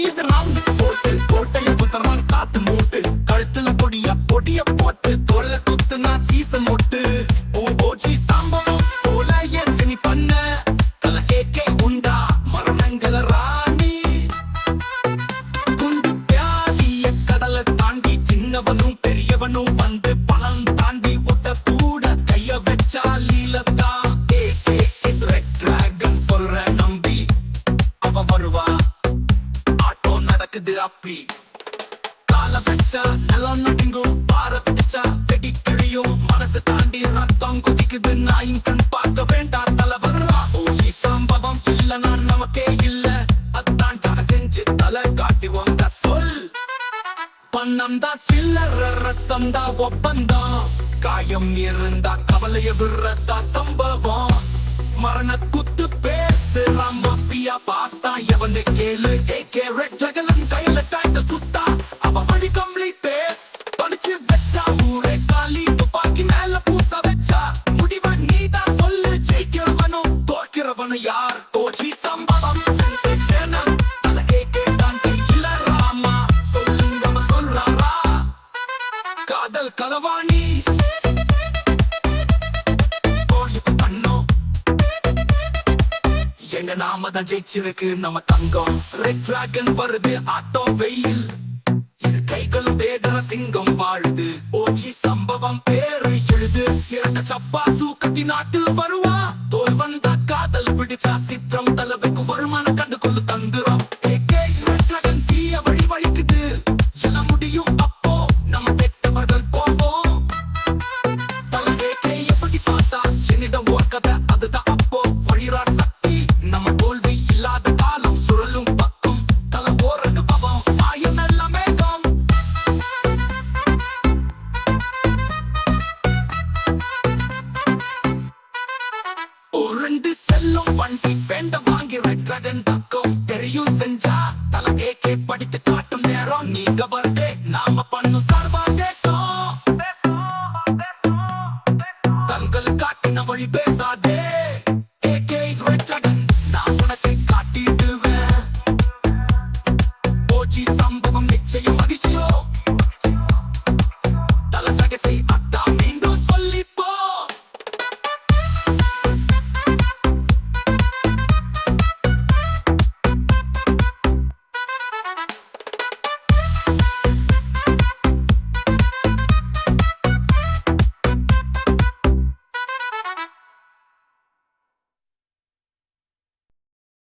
புரியுது ராம் போட்டு கோட்டைய குத்தமான் காத்து மூட்டு கழுத்துல பொடிய பொடிய போட்டு தோல்ல குத்து நான் சீச மொட்டு ஓஜி சம்பவம் போல என்ஜினி பண்ண தல ஏகே உண்டா மரணங்கள ராணி குண்டு பியாதிய கடலை தாண்டி சின்னவனும் பெரியவனும் வந்து பணம் தாண்டி ஒட்ட கூட கைய வச்சா லீலத்தா அப்பி கால வச்சா நிலம் நடுங்கும் பார பிடிச்சா வெடி கிழியும் மனசு தாண்டி ரத்தம் கொதிக்குது நாயின் கண் பார்க்க வேண்டாம் தலைவர் ஓஜி சம்பவம் இல்லனா நமக்கே இல்ல அதான் கதை செஞ்சு தலை காட்டி வந்த சொல் பணம் தான் சில்லற ரத்தம் தான் ஒப்பந்தம் காயம் இருந்தா கவலைய விடுறதா சம்பவம் மரண குத்து பேசு ராமாப்பியா பாஸ்தா எவனை கேளு ஏகே ரெட் ஜகலன் கையில காய்ந்த சுத்தா அவ வழி கம்ப்ளீட் பேஸ் பணிச்சு வச்சா ஊரே காலி துப்பாக்கி மேல பூச வச்சா முடிவ நீதான் சொல்லு ஜெயிக்கிறவனும் தோற்கிறவனும் யார் ஓஜி சம்பவம் சென்சேஷனல் தல ஏகே தான் கையில ராமா சொல்லுங்க சொல்றாரா காதல் களவாணி எங்க நாம தான் ஜெயிச்சிருக்கு நம்ம தங்கம் ரெட் டிராகன் வருது ஆட்டோ வெயில் இரு கைகளும் தேடுற சிங்கம் வாழுது ஓஜி சம்பவம் பேரு எழுது இறக்க சப்பா சூக்கத்தி நாட்டில் வருவா தோல் வந்த காதல் பிடிச்சா சித்திரம் தலைவைக்கு வருமான கண்டு கொள்ளு தந்துரும் ஏகே ரெட் டிராகன் தீய வழி வழிக்குது எல்லாம் முடியும் அப்போ நம்ம பெற்றவர்கள் போவோம் தலை ஏகே எப்படி பார்த்தா என்னிடம் ஒரு கதை அதுதான் அப்போ வழிரா நம்ம தோல்வி இல்லாத காலம் சுழலும் பக்கம் தல ஓர் அனுபவம் ஆயம் நல்ல மேகம் உருண்டு செல்லும் வண்டி வேண்ட வாங்கி ரெட் டிராகன் பக்கம் தெரியும் செஞ்சா தல ஏகே படித்து காட்டும் நேரம் நீங்க வருதே நாம பண்ணும் சார்பா தேசம் தங்கள் காட்டின வழி பேசாதே